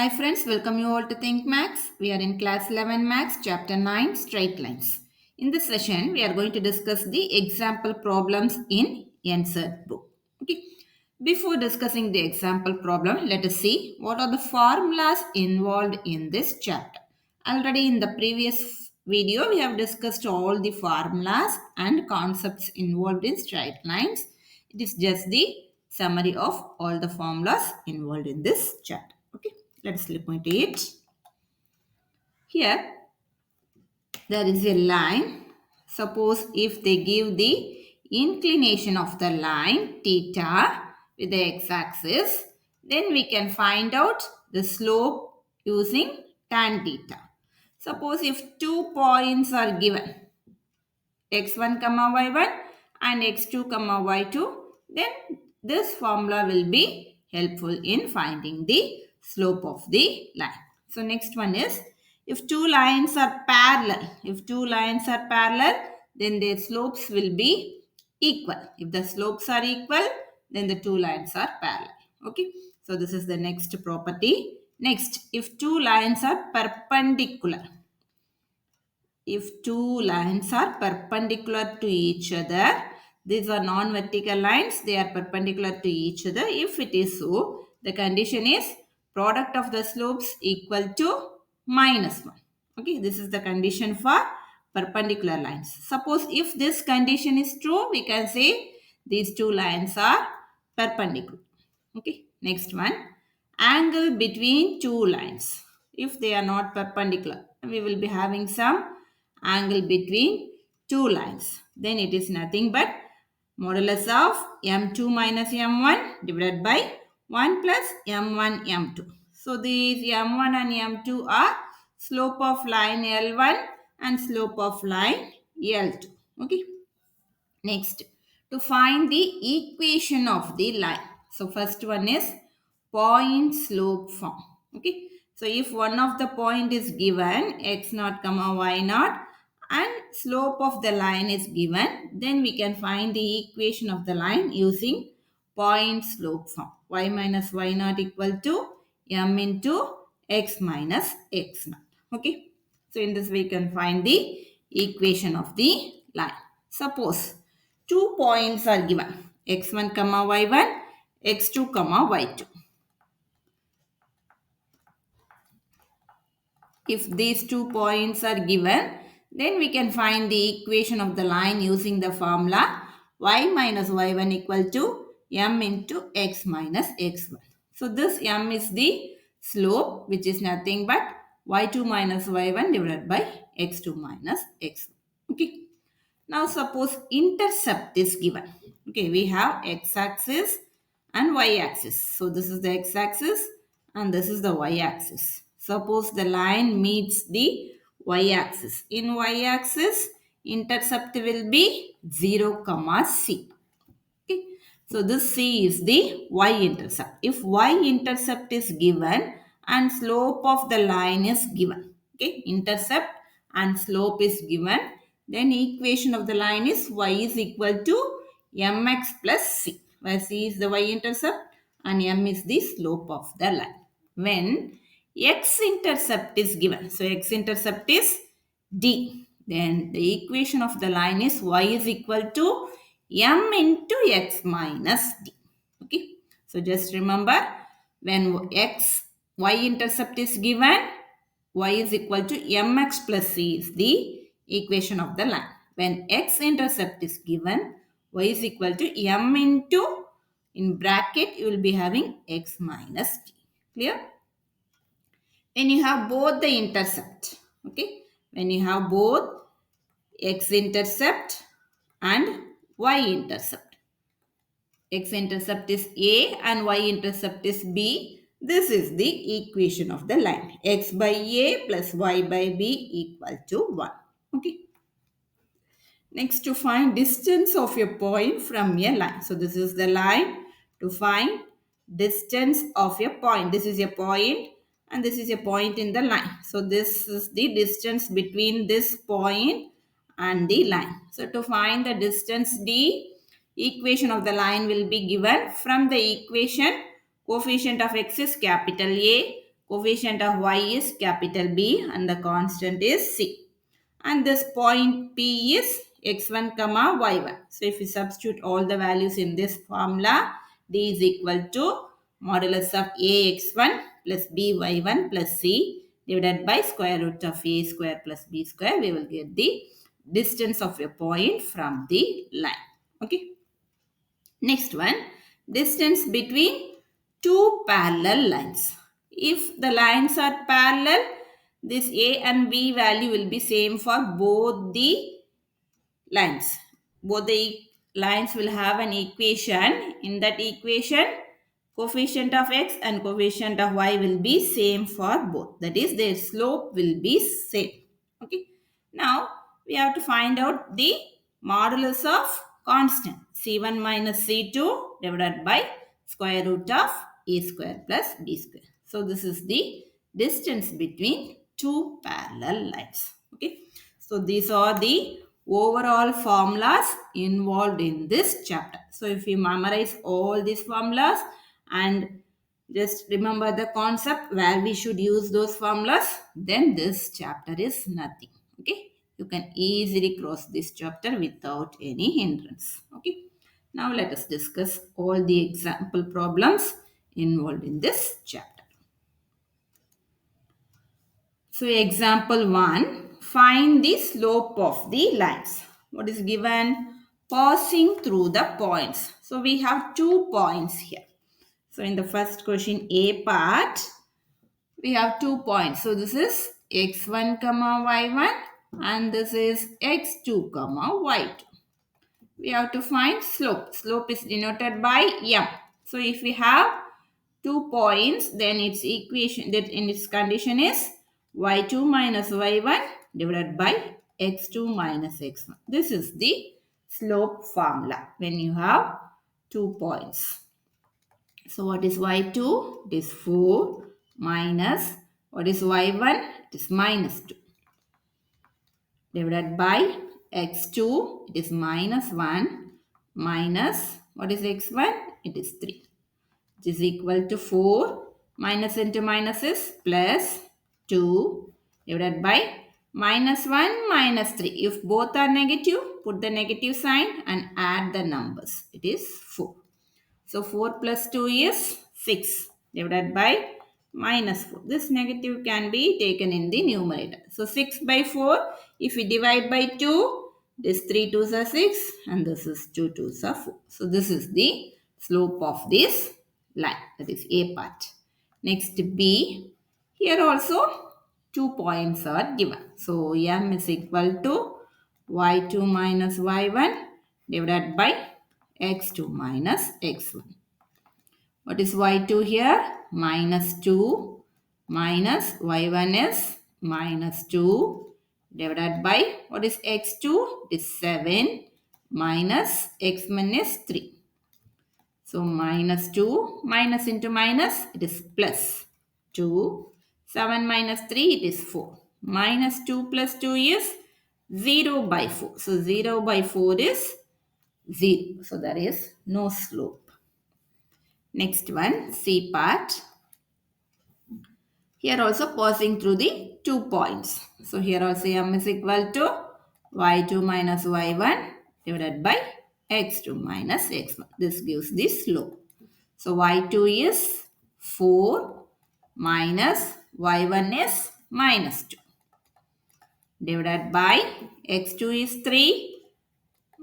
Hi friends, welcome you all to Think Max. We are in class 11 Max, chapter 9, straight lines. In this session, we are going to discuss the example problems in NCERT book. Okay. Before discussing the example problem, let us see what are the formulas involved in this chapter. Already in the previous video, we have discussed all the formulas and concepts involved in straight lines. It is just the summary of all the formulas involved in this chapter. Okay, let's look into it. Here, there is a line. Suppose if they give the inclination of the line theta with the x-axis, then we can find out the slope using tan theta. Suppose if 2 points are given, x1 comma y1 and x2 comma y2, then this formula will be helpful in finding the slope of the line. So next one is, if two lines are parallel, then their slopes will be equal. If the slopes are equal, then the two lines are parallel. Okay, so this is the next property. Next, if two lines are perpendicular, if two lines are perpendicular to each other, these are non-vertical lines, they are perpendicular to each other. If it is so, the condition is product of the slopes equal to -1. Okay, this is the condition for perpendicular lines. Suppose if this condition is true, we can say these two lines are perpendicular. Okay, next one, angle between two lines. If they are not perpendicular, we will be having some angle between two lines. Then it is nothing but modulus of m2 minus m1 divided by 1 plus m1 m2. So these m1 and m2 are slope of line L1 and slope of line L2. Okay. Next, to find the equation of the line. So first one is point slope form. Okay. So if one of the point is given x naught comma y naught and slope of the line is given, then we can find the equation of the line using point slope form. Y minus y naught equal to m into x minus x naught. Okay. So in this way we can find the equation of the line. Suppose 2 points are given, x1 comma y1, x2 comma y2. If these 2 points are given, then we can find the equation of the line using the formula y minus y1 equal to m into x minus x1. So this m is the slope, which is nothing but y2 minus y1 divided by x2 minus x1. Okay. Now suppose intercept is given. Okay, we have x-axis and y-axis. So this is the x-axis and this is the y-axis. Suppose the line meets the y-axis. In y-axis, intercept will be 0, comma c. Okay. So this c is the y-intercept. If y-intercept is given and slope of the line is given. Okay, intercept and slope is given, then equation of the line is y is equal to mx plus c, where c is the y-intercept and m is the slope of the line. When x-intercept is given, so x-intercept is d, then the equation of the line is y is equal to m into x minus d. Okay, so just remember, when y-intercept is given, y is equal to mx plus c is the equation of the line. When x-intercept is given, y is equal to m into, in bracket, you will be having x minus d. Clear? When you have both the intercept, okay, when you have both x-intercept and y-intercept, x-intercept is a and y-intercept is b, this is the equation of the line. X by a plus y by b equal to 1. Okay. Next, to find distance of a point from a line. So this is the line. To find distance of a point. This is a point and this is a point in the line. So this is the distance between this point and the line. So to find the distance d, equation of the line will be given from the equation coefficient of x is capital A, Coefficient of y is capital B and the constant is C. And this point P is x1 comma y1. So if we substitute all the values in this formula, D is equal to modulus of ax1 plus by1 plus c divided by square root of a square plus b square. We will get the distance of a point from the line. Okay. Next one, distance between two parallel lines. If the lines are parallel, this A and B value will be same for both the lines. Both the lines will have an equation. In that equation, coefficient of x and coefficient of y will be same for both. That is, their slope will be same. Okay. Now, we have to find out the modulus of constant c1 minus c2 divided by square root of a square plus b square. So, this is the distance between two parallel lines. Okay. So, these are the overall formulas involved in this chapter. So, if you memorize all these formulas and just remember the concept where we should use those formulas, then this chapter is nothing. Okay, you can easily cross this chapter without any hindrance. Okay, now let us discuss all the example problems involved in this chapter. So, example 1, find the slope of the lines. What is given? Passing through the points. So, we have 2 points here. So, in the first question A part, we have 2 points. So, this is x1 comma y1 and this is x2 comma y2. We have to find slope. Slope is denoted by m. So, if we have 2 points, then its equation, that in its condition is y2 minus y1 divided by x2 minus x1. This is the slope formula when you have 2 points. So what is y2? It is 4 minus, what is y1? It is minus 2 divided by x2, it is minus 1 minus, what is x1? It is 3. Which is equal to 4 minus into minus is plus 2 divided by minus 1 minus 3. If both are negative, put the negative sign and add the numbers. It is 4. So 4 plus 2 is 6 divided by minus 4. This negative can be taken in the numerator. So 6 by 4, if we divide by 2, this 3 2s are 6 and this is 2 2s are 4. So this is the slope of this line, that is A part. Next B, here also 2 points are given. So m is equal to y2 minus y1 divided by x2 minus x1. What is y2 here? Minus 2 minus y1 is minus 2 divided by, what is x2? It is 7 minus x1 is 3. So minus 2 minus into minus, it is plus 2. 7 minus 3, it is 4. Minus 2 plus 2 is 0 by 4. So 0 by 4 is 0. So there is no slope. Next one, C part. Here also passing through the 2 points. So here also m is equal to y2 minus y1 divided by x2 minus x1. This gives the slope. So y2 is 4 minus y1 is minus 2 divided by x2 is 3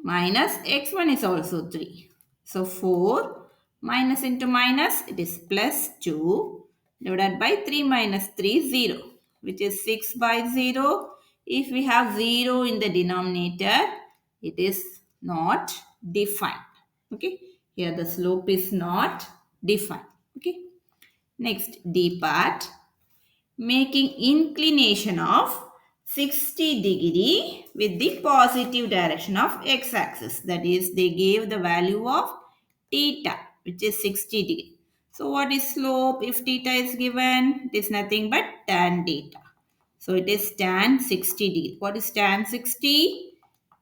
minus x1 is also 3. So 4 minus into minus, it is plus 2 divided by 3 minus 3, 0, which is 6 by 0. If we have 0 in the denominator, it is not defined. Okay, here the slope is not defined. Okay, next D part, making inclination of 60° with the positive direction of x-axis. That is, they gave the value of theta, which is 60°. So what is slope if theta is given? It is nothing but tan theta. So it is tan 60°. What is tan 60?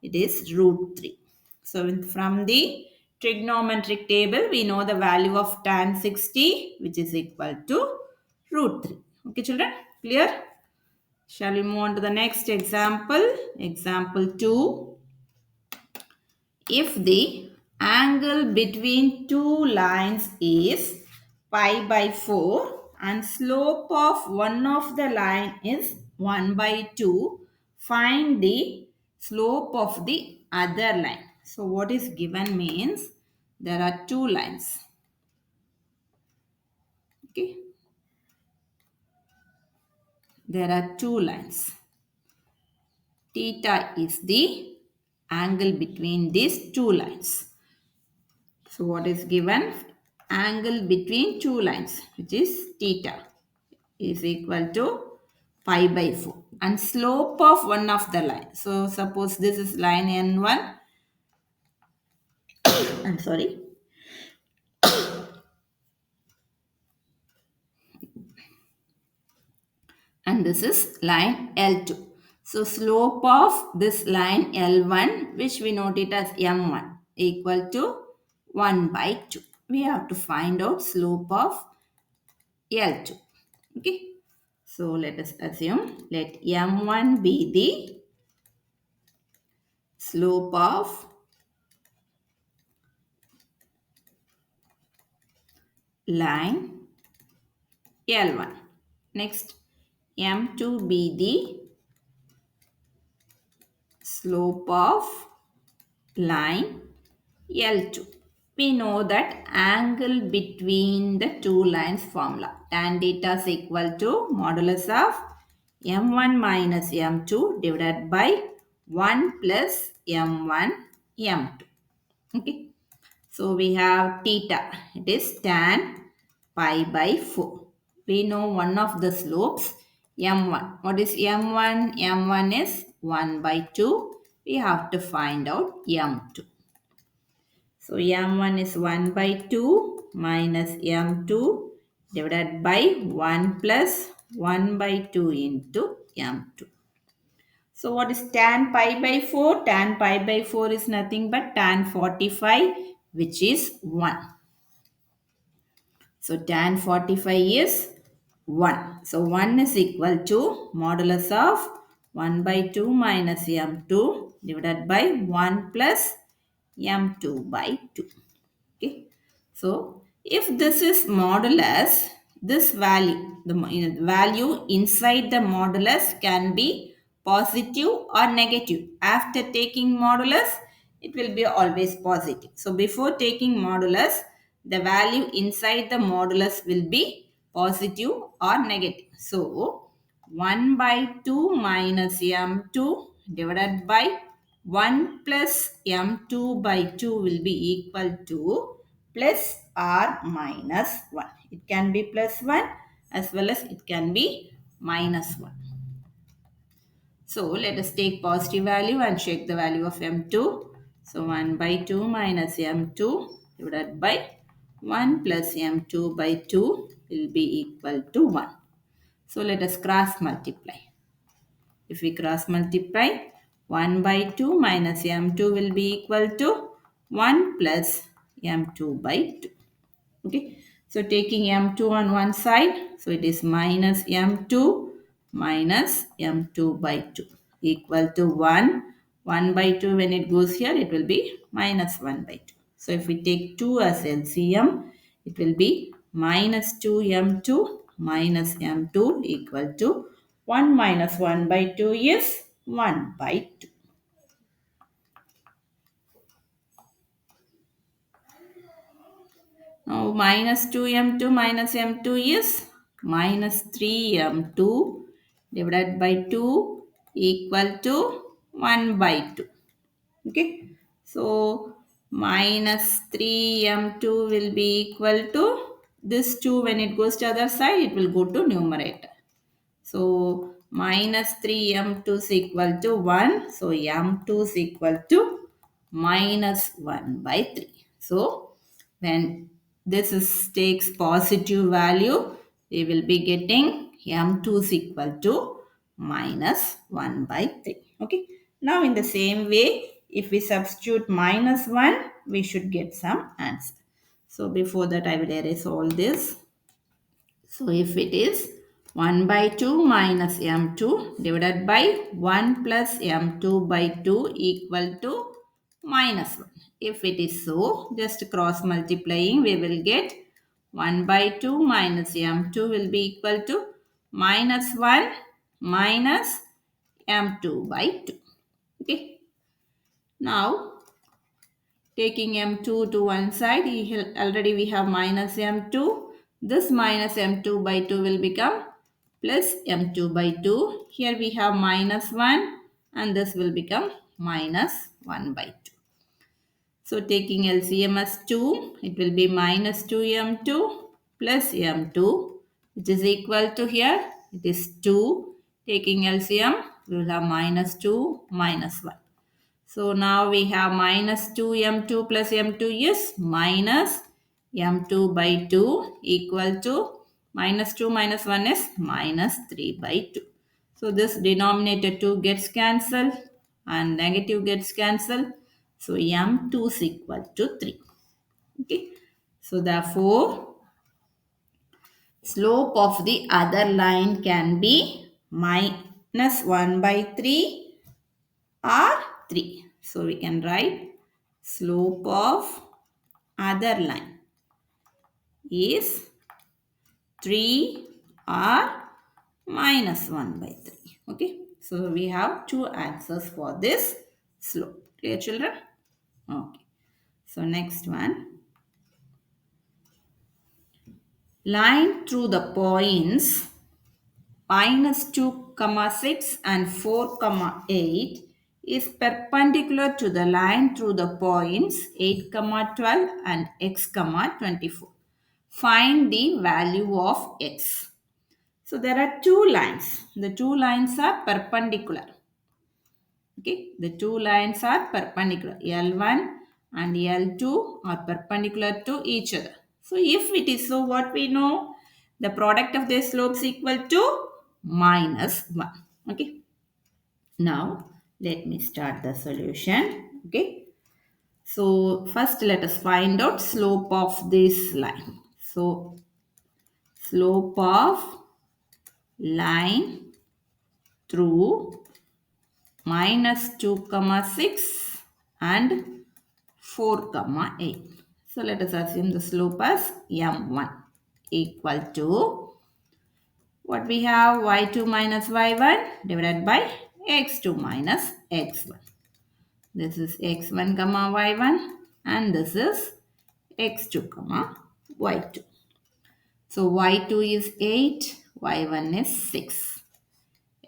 It is root 3. So from the trigonometric table, we know the value of tan 60, which is equal to root 3. Okay, children, clear? Shall we move on to the next example? Example 2. If the angle between two lines is pi by 4 and slope of one of the line is 1 by 2, find the slope of the other line. So what is given means there are two lines. Okay, there are two lines. Theta is the angle between these two lines. So what is given? Angle between two lines, which is theta, is equal to pi by 4. And slope of one of the line. So suppose this is line N1. I'm sorry. And this is line L2. So slope of this line L1, which we note it as M1, equal to 1 by 2. We have to find out slope of L2. Okay. So let us assume let M1 be the slope of line L1. Next, M2 be the slope of line L2. We know that angle between the two lines formula. Tan theta is equal to modulus of M1 minus M2 divided by 1 plus M1 M2. Okay. So we have theta. It is tan pi by 4. We know one of the slopes m1. What is m1? m1 is 1 by 2. We have to find out m2. So m1 is 1 by 2 minus m2 divided by 1 plus 1 by 2 into m2. So what is tan pi by 4? Tan pi by 4 is nothing but tan 45, which is 1. So tan 45 is 1. So 1 is equal to modulus of 1 by 2 minus m2 divided by 1 plus m2 by 2. Okay. So if this is modulus, this value, the value inside the modulus can be positive or negative. After taking modulus, it will be always positive. So before taking modulus, the value inside the modulus will be positive or negative. So 1 by 2 minus m2 divided by 1 plus m2 by 2 will be equal to plus or minus 1. It can be plus 1 as well as it can be minus 1. So let us take positive value and check the value of m2. So 1 by 2 minus m2 divided by 1 plus m2 by 2 will be equal to 1. So let us cross multiply. If we cross multiply, 1 by 2 minus m2 will be equal to 1 plus m2 by 2. Okay. So taking m2 on one side, so it is minus m2 minus m2 by 2 equal to 1. 1 by 2 when it goes here, it will be minus 1 by 2. So if we take 2 as LCM, it will be minus 2m2 minus m2 equal to 1 minus 1 by 2 is 1 by 2. Now minus 2m2 minus m2 is minus 3m2 divided by 2 equal to 1 by 2. Okay. So minus 3m2 will be equal to this 2 when it goes to other side, it will go to numerator. So minus 3m2 is equal to 1. So m2 is equal to minus 1 by 3. So when this is takes positive value, we will be getting m2 is equal to minus 1 by 3. Okay. Now in the same way, if we substitute minus 1, we should get some answer. So before that, I will erase all this. So if it is 1 by 2 minus m2 divided by 1 plus m2 by 2 equal to minus 1. If it is so, just cross multiplying, we will get 1 by 2 minus m2 will be equal to minus 1 minus m2 by 2. Okay. Now, taking m2 to one side, already we have minus m2. This minus m2 by 2 will become plus m2 by 2. Here we have minus 1 and this will become minus 1 by 2. So taking LCM as 2, it will be minus 2m2 plus m2, which is equal to here, it is 2. Taking LCM, we will have minus 2 minus 1. So now we have minus 2m2 plus m2 is minus m2 by 2 equal to minus 2 minus 1 is minus 3 by 2. So this denominator 2 gets cancelled and negative gets cancelled. So m2 is equal to 3. Okay. So therefore slope of the other line can be minus 1 by 3 or 3. So we can write slope of other line is 3 or minus 1 by 3. Okay. So we have two answers for this slope. Clear, children? Okay. So next one. Line through the points minus 2 comma 6 and 4 comma 8 is perpendicular to the line through the points 8 comma 12 and x comma 24. Find the value of x. So there are two lines. The two lines are perpendicular. Okay, the two lines are perpendicular. L1 and L2 are perpendicular to each other. So if it is so, what we know? The product of their slopes equal to minus 1. Okay. Now, let me start the solution. Okay. So, first let us find out slope of this line. So, slope of line through minus 2 comma 6 and 4 comma 8. So let us assume the slope as m1 equal to what we have, y2 minus y1 divided by x2 minus x1. This is x1 comma y1 and this is x2 comma y2. So y2 is 8, y1 is 6.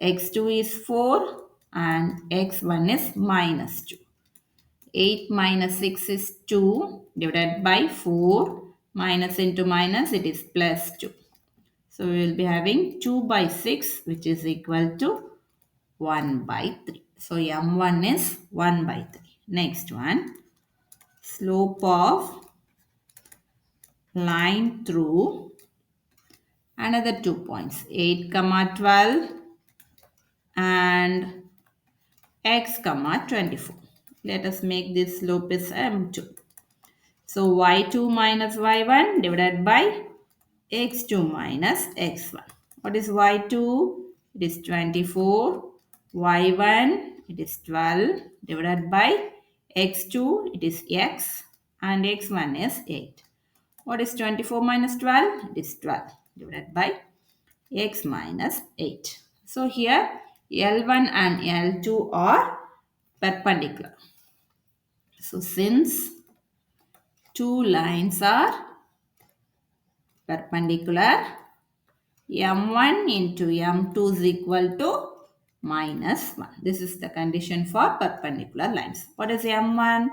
X2 is 4 and x1 is minus 2. 8 minus 6 is 2 divided by 4. Minus into minus, it is plus 2. So we will be having 2 by 6, which is equal to 1 by 3. So m1 is 1 by 3. Next one, slope of line through another 2 points, 8 comma 12 and x comma 24. Let us make this slope is m2. So y2 minus y1 divided by x2 minus x1. What is y2? It is 24. y1 it is 12 divided by x2 it is x and x1 is 8. What is 24 minus 12? It is 12 divided by x minus 8. So here L1 and L2 are perpendicular. So since two lines are perpendicular, m1 into m2 is equal to minus 1. This is the condition for perpendicular lines. What is m1?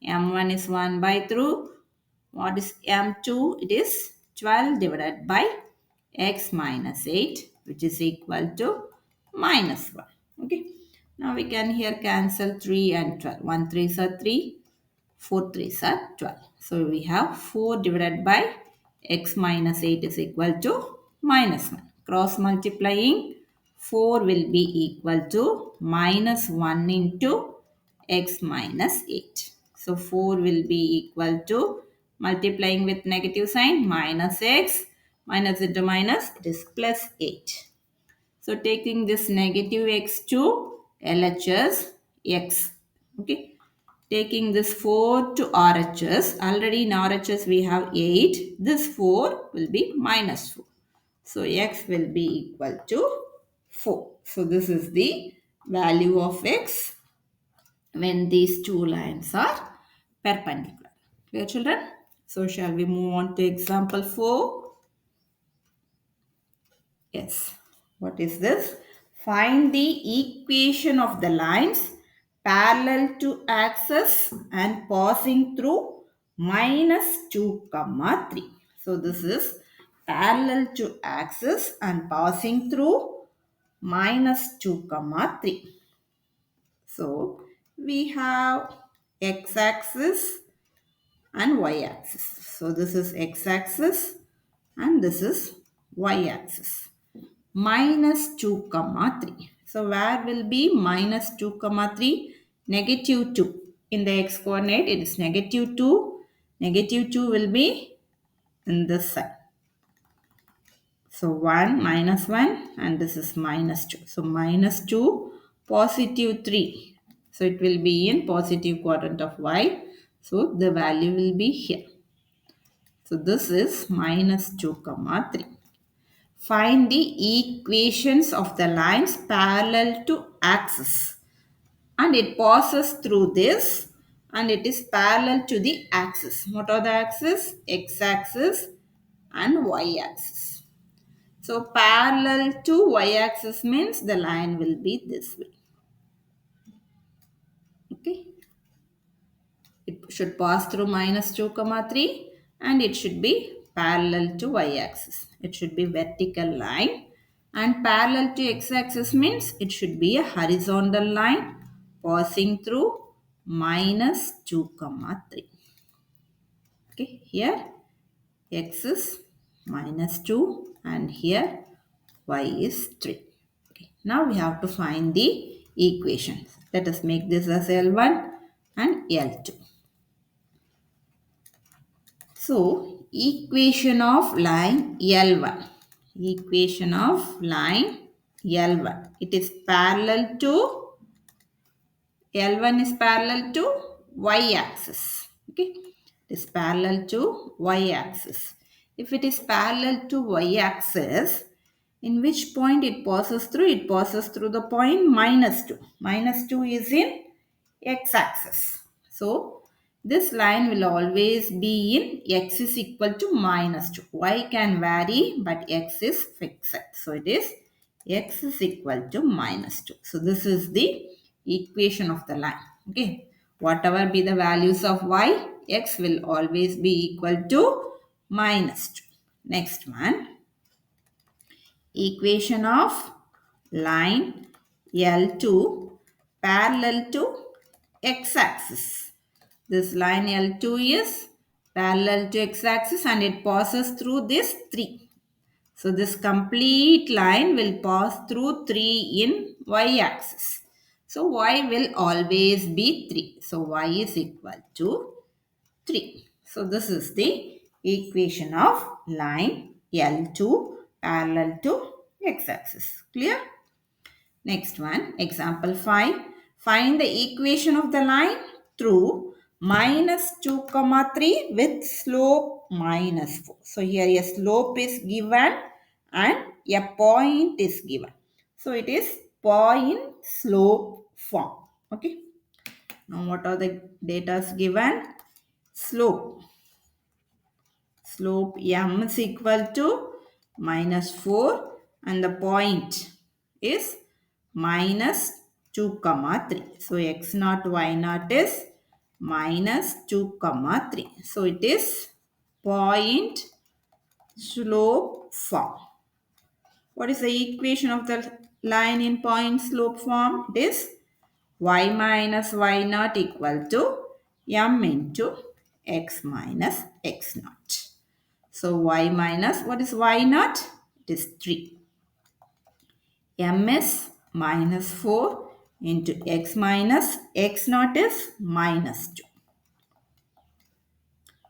m1 is 1 by 3. What is m2? It is 12 divided by x minus 8, which is equal to minus 1. Okay. Now we can here cancel 3 and 12. 1 3s are 3. 4 3s are 12. So we have 4 divided by x minus 8 is equal to minus 1. Cross multiplying, 4 will be equal to minus 1 into x minus 8. So 4 will be equal to multiplying with negative sign minus x minus into minus, it is plus 8. So taking this negative x to LHS x. Okay. Taking this 4 to RHS. Already in RHS we have 8. This 4 will be minus 4. So x will be equal to 4. So this is the value of x when these two lines are perpendicular. Clear, children? So shall we move on to example 4? Yes. What is this? Find the equation of the lines parallel to axis and passing through minus 2 comma 3. So this is parallel to axis and passing through minus 2 comma 3. So we have x-axis and y-axis. So this is x-axis and this is y-axis. Minus 2 comma 3. So where will be minus 2 comma 3? Negative 2. In the x coordinate it is negative 2. Negative 2 will be in this side. So 1 minus 1 and this is minus 2. So minus 2 positive 3. So it will be in positive quadrant of y. So the value will be here. So this is minus 2 comma 3. Find the equations of the lines parallel to axis. And it passes through this and it is parallel to the axis. What are the axes? X-axis and y-axis. So parallel to y-axis means the line will be this way. Okay. It should pass through minus 2 comma 3 and it should be parallel to y-axis. It should be vertical line and parallel to x-axis means it should be a horizontal line passing through minus 2 comma 3. Okay, here x is minus 2 and here y is 3. Okay, now we have to find the equations. Let us make this as L1 and L2. So, equation of line L1. Equation of line L1. It is parallel to, L1 is parallel to y-axis. Okay. It is parallel to y-axis. If it is parallel to y-axis, in which point it passes through? It passes through the point minus 2. Minus 2 is in x-axis. So, this line will always be in x is equal to minus 2. Y can vary but x is fixed. So, it is x is equal to minus 2. So, this is the equation of the line. Okay. Whatever be the values of y, x will always be equal to minus 2. Next one. Equation of line L2 parallel to x-axis. This line L2 is parallel to x-axis and it passes through this 3. So this complete line will pass through 3 in y-axis. So y will always be 3. So y is equal to 3. So this is the equation of line L2 parallel to x-axis. Clear? Next one, example 5. Find the equation of the line through minus 2 comma 3 with slope minus 4. So here a slope is given and a point is given. So it is point slope form. Okay. Now what are the data given? Slope. Slope m is equal to minus 4 and the point is minus 2 comma 3. So x naught y naught is minus 2 comma 3. So it is point slope form. What is the equation of the line in point slope form? It is y minus y naught equal to m into x minus x naught. So y minus, what is y naught? It is 3. M is minus 4 into x minus x naught is minus 2.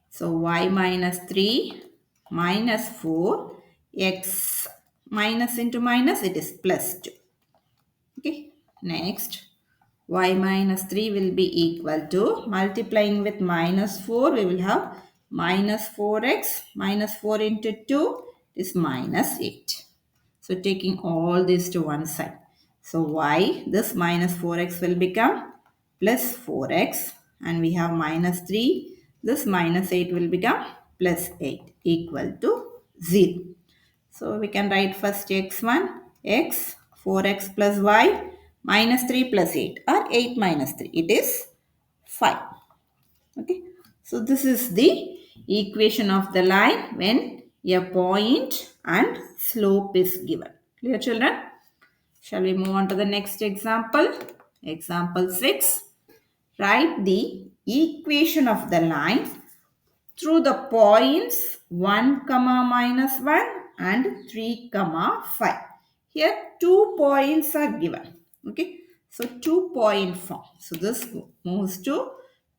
So y minus 3 minus 4 x minus into minus, it is plus 2. Okay, next y minus 3 will be equal to, multiplying with minus 4, we will have minus 4x, minus 4 into 2 is minus 8. So taking all this to one side. So y, this minus 4x will become plus 4x, and we have minus 3. This minus 8 will become plus 8 equal to 0. So we can write first x1, x, 4x plus y, minus 3 plus 8, or 8 minus 3. It is 5. Okay. So this is the equation of the line when a point and slope is given. Clear, children? Shall we move on to the next example? Example 6. Write the equation of the line through the points 1 comma minus 1 and 3 comma 5. Here 2 points are given. Okay. So 2-point form. So this moves to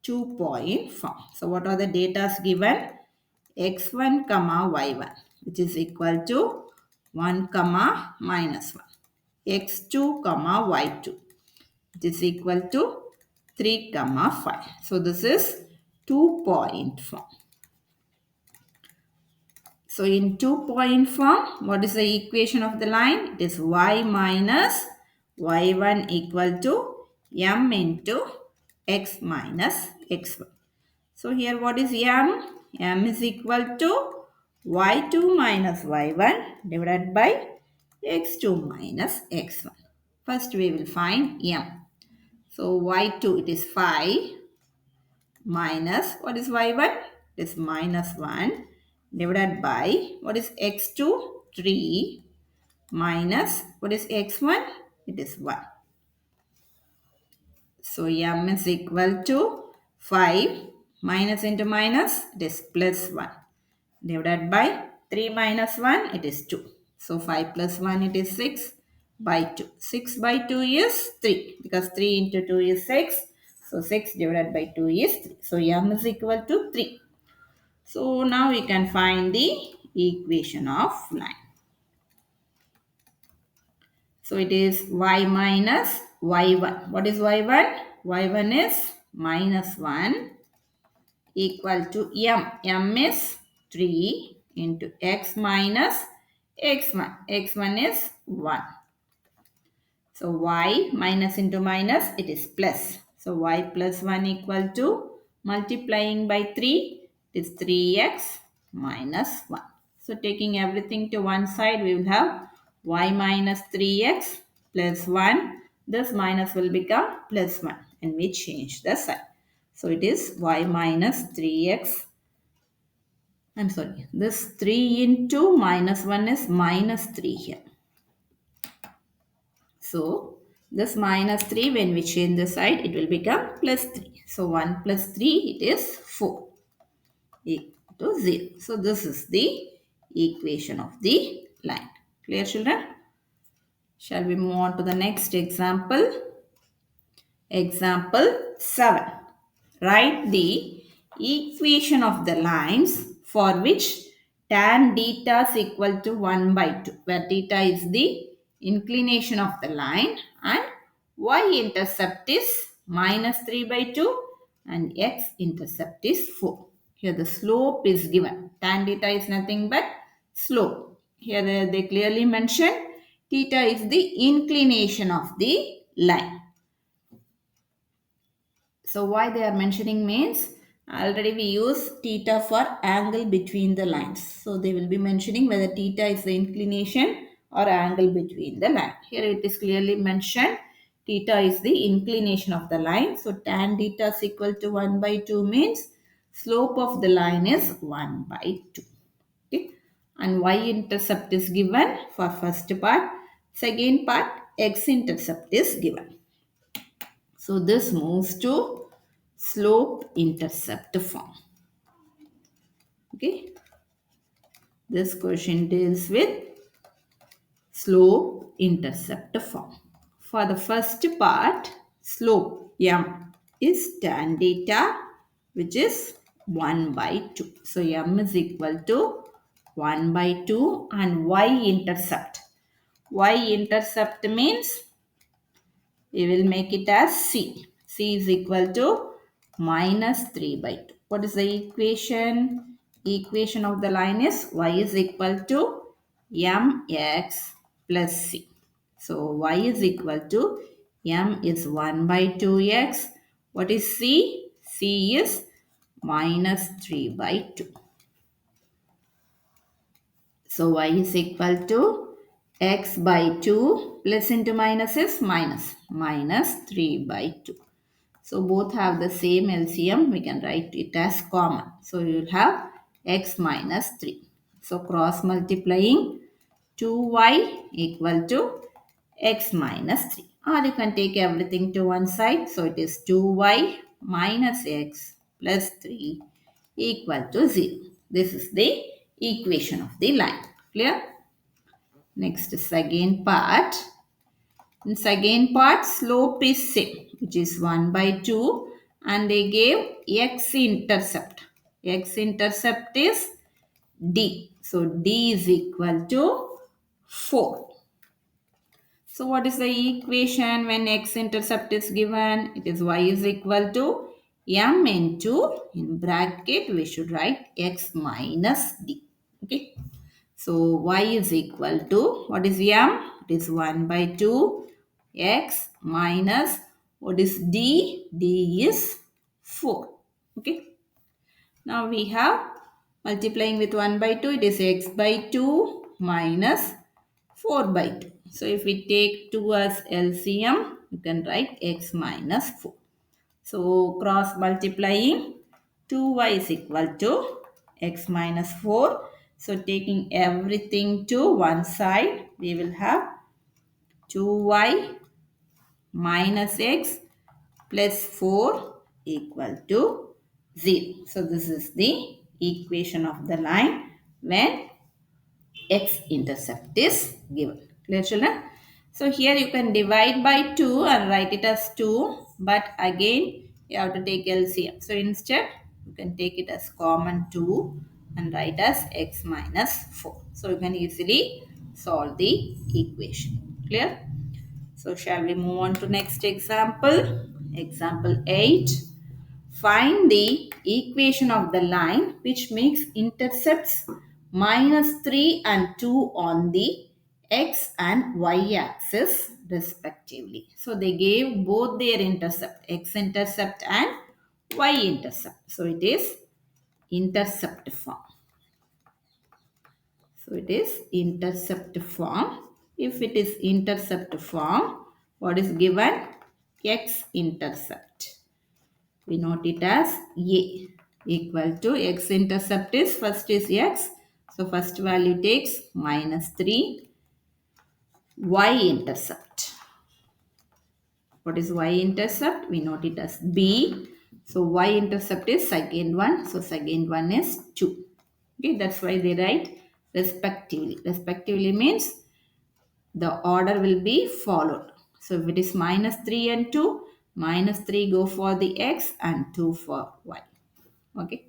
2-point form. So what are the data given? x1 comma y1, which is equal to 1 comma minus 1. x2 comma y2, which is equal to 3 comma 5. So this is 2-point form. So in 2-point form, what is the equation of the line? It is y minus y1 equal to m into x minus x1. So here what is m? M is equal to y2 minus y1 divided by x2 minus x1. First we will find m. So y2, it is 5 minus, what is y1? It is minus 1 divided by, what is x2? 3 minus, what is x1? It is 1. So m is equal to 5 minus into minus, it is plus 1 divided by 3 minus 1, it is 2. So 5 plus 1, it is 6 by 2. 6 by 2 is 3 because 3 into 2 is 6. So 6 divided by 2 is 3. So m is equal to 3. So now we can find the equation of line. So it is y minus y1. What is y1? y1 is minus 1 equal to m. m is 3 into x minus x1. x1 is 1. So y minus into minus, it is plus. So y plus 1 equal to, multiplying by 3, it is 3x minus 1. So taking everything to one side, we will have y minus 3x plus 1. This minus will become plus 1, and we change the sign. So it is y minus 3x. I'm sorry, this 3 into minus 1 is minus 3 here. So this minus 3, when we change the side, it will become plus 3. So 1 plus 3, it is 4 equal to 0. So this is the equation of the line. Clear, children? Shall we move on to the next example? Example 7. Write the equation of the lines for which tan theta is equal to 1 by 2, where theta is the inclination of the line and y-intercept is minus 3 by 2 and x-intercept is 4. Here the slope is given. Tan theta is nothing but slope. Here they clearly mention theta is the inclination of the line. So why they are mentioning means, already we use theta for angle between the lines. So they will be mentioning whether theta is the inclination or angle between the line. Here it is clearly mentioned theta is the inclination of the line. So tan theta is equal to 1 by 2 means slope of the line is 1 by 2. Okay. And y-intercept is given for first part. Second part, x-intercept is given. So this moves to slope-intercept form. Okay. This question deals with slope-intercept form. For the first part, slope m is tan theta, which is 1 by 2. So m is equal to 1 by 2 and y-intercept. Y-intercept means we will make it as C. C is equal to minus 3 by 2. What is the equation? Equation of the line is y is equal to mx plus c. So y is equal to m is 1 by 2x. What is c? C is minus 3 by 2. So y is equal to x by 2 plus into minus is minus 3 by 2. So both have the same LCM. We can write it as common. So you will have x minus 3. So cross multiplying 2y equal to x minus 3. Or you can take everything to one side. So it is 2y minus x plus 3 equal to 0. This is the equation of the line. Clear? Next, second part. In second part, slope is same, which is 1 by 2, and they gave x-intercept. X-intercept is d. So d is equal to 4. So what is the equation when x-intercept is given? It is y is equal to m into, in bracket, we should write x minus d. Okay. So y is equal to, what is m? It is 1 by 2 x minus, what is d? D is 4. Okay. Now we have multiplying with 1 by 2, it is x by 2 minus 4 by 2. So if we take 2 as LCM, you can write x minus 4. So cross multiplying 2y is equal to x minus 4. So taking everything to one side, we will have 2y minus x plus 4 equal to 0. So this is the equation of the line when x-intercept is given. Clear, children? So here you can divide by 2 and write it as 2. But again, you have to take LCM. So instead, you can take it as common 2 and write as x minus 4. So you can easily solve the equation. Clear? So shall we move on to next example? Example 8. Find the equation of the line which makes intercepts minus 3 and 2 on the x and y axis respectively. So they gave both their intercept, x-intercept and y-intercept. So it is intercept form. So it is intercept form. If it is intercept form, what is given? X-intercept. We note it as A equal to x-intercept is first is x. So first value takes minus 3. Y-intercept. What is y-intercept? We note it as B. So y-intercept is second one. So second one is 2. Okay, that's why they write respectively. Respectively means the order will be followed. So if it is minus 3 and 2, minus 3 go for the x and 2 for y. Okay.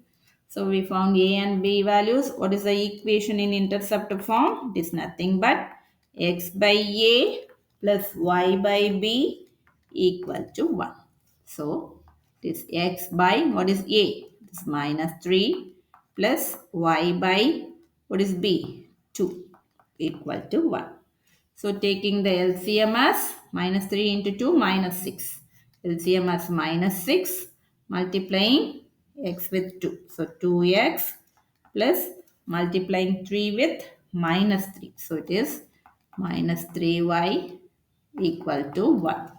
So we found a and b values. What is the equation in intercept form? It is nothing but x by a plus y by b equal to 1. So it is x by, what is a? It is minus 3 plus y by, what is b? 2 equal to 1. So taking the LCM as minus 3 into 2 minus 6. LCM as minus 6 multiplying x with 2. So 2x plus multiplying 3 with minus 3. So it is minus 3y equal to 1.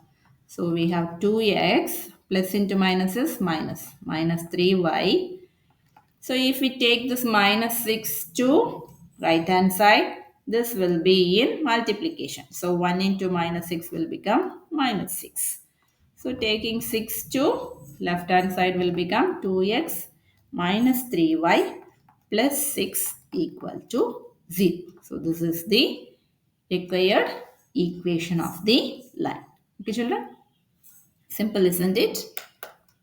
So we have 2x plus into minus is minus 3y. So if we take this minus 6 to right hand side, this will be in multiplication. So 1 into minus 6 will become minus 6. So taking 6 to left hand side will become 2x minus 3y plus 6 equal to 0. So this is the required equation of the line. Okay, children? Simple, isn't it?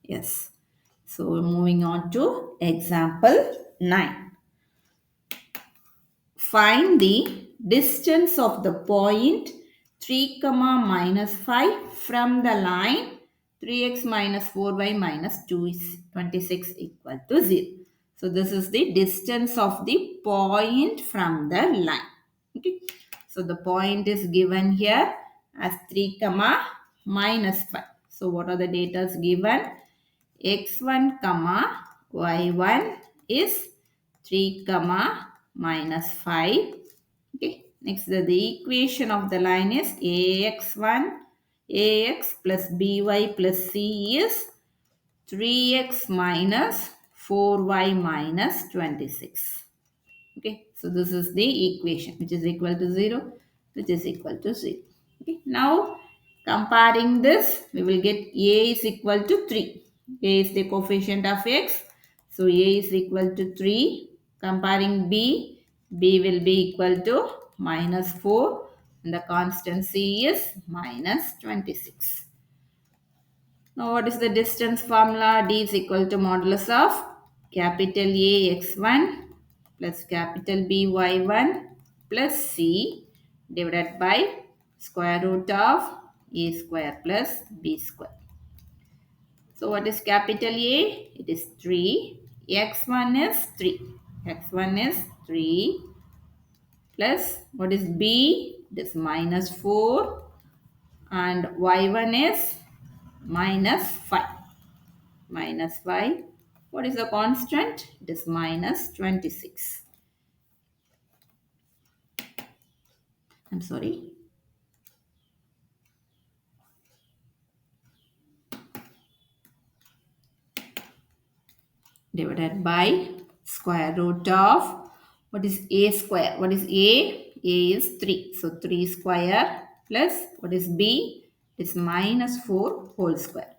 Yes. So moving on to example 9. find the distance of the point 3 comma minus 5 from the line 3x minus 4y minus 2 is 26 equal to 0. So this is the distance of the point from the line. Okay. So the point is given here as 3 comma minus 5. So what are the data given? X1 comma y1 is 3 comma minus 5. Okay. Next the equation of the line is ax plus by plus c is 3x minus 4y minus 26. Okay, so this is the equation which is equal to 0, which is equal to 0. Okay, now comparing this, we will get a is equal to 3. A is the coefficient of x. So a is equal to 3. Comparing b will be equal to minus 4 and the constant c is minus 26. Now what is the distance formula? D is equal to modulus of capital A x1 plus capital B y1 plus c divided by square root of a square plus b square. So what is capital A? It is 3. X1 is 3. X1 is 3 plus what is B? It is minus 4 and y1 is minus 5. Minus 5. What is the constant? It is minus 26. I'm sorry. Divided by square root of what is a square? What is a? A is 3. So 3 square plus what is b? It is minus 4 whole square.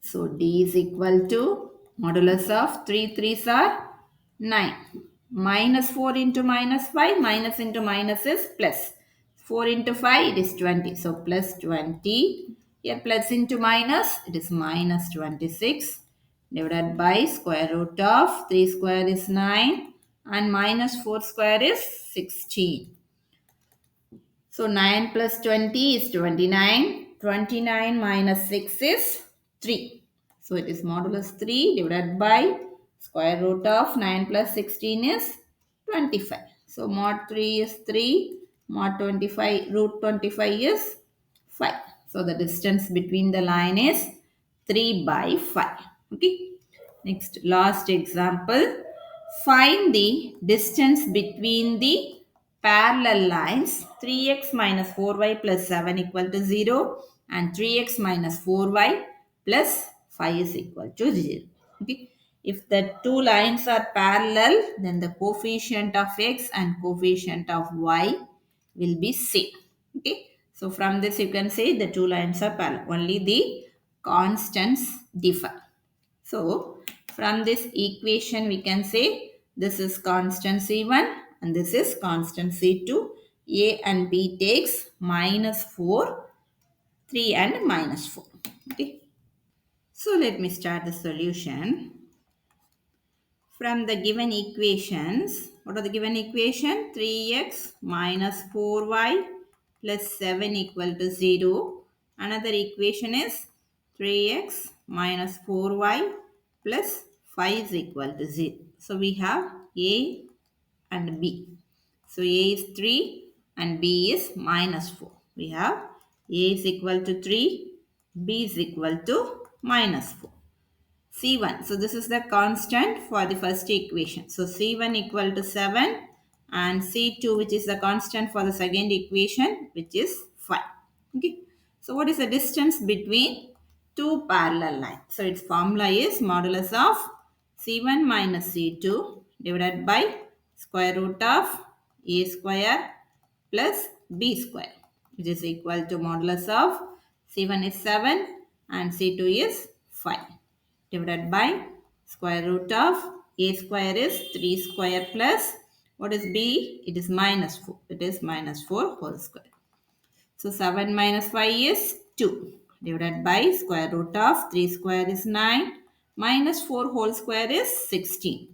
So D is equal to modulus of 3 3s are 9. Minus 4 into minus 5, minus into minus is plus. 4 into 5, it is 20. So plus 20. Here plus into minus, it is minus 26 divided by square root of 3 square is 9 and minus 4 square is 16. So 9 plus 20 is 29. 29 minus 6 is 3. So it is modulus 3 divided by square root of 9 plus 16 is 25. So mod 3 is 3. Mod 25 root 25 is 5. So the distance between the line is 3 by 5. Okay. Next last example. Find the distance between the parallel lines 3x minus 4y plus 7 equal to 0 and 3x minus 4y plus 5 is equal to 0. Okay. If the two lines are parallel, then the coefficient of x and coefficient of y will be same. Okay. So from this you can say the two lines are parallel. Only the constants differ. So from this equation we can say this is constant C1 and this is constant C2. A and B takes minus 4, 3 and minus 4. Okay. So let me start the solution. From the given equations, what are the given equation? 3x minus 4y plus 7 equal to 0. Another equation is 3x minus 4y plus 5 is equal to 0. So we have A and B. So A is 3 and B is minus 4. We have A is equal to 3, B is equal to minus 4. C1. So this is the constant for the first equation. So C1 equal to 7 and C2 which is the constant for the second equation which is 5. Okay. So what is the distance between two parallel lines? So its formula is modulus of C1 minus C2 divided by square root of A square plus B square which is equal to modulus of C1 is 7 and C2 is 5 divided by square root of a square is 3 square plus what is b? It is minus 4. It is minus 4 whole square. So 7 minus 5 is 2 divided by square root of 3 square is 9 minus 4 whole square is 16.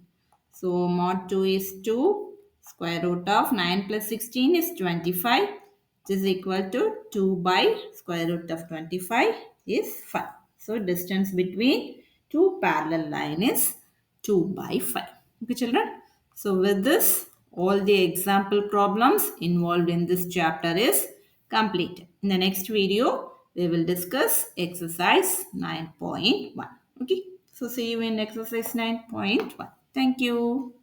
So mod 2 is 2. Square root of 9 plus 16 is 25, which is equal to 2 by square root of 25 is 5. So distance between two parallel line is 2 by 5. Okay, children. So with this, all the example problems involved in this chapter is completed. In the next video, we will discuss exercise 9.1. Okay. So see you in exercise 9.1. Thank you.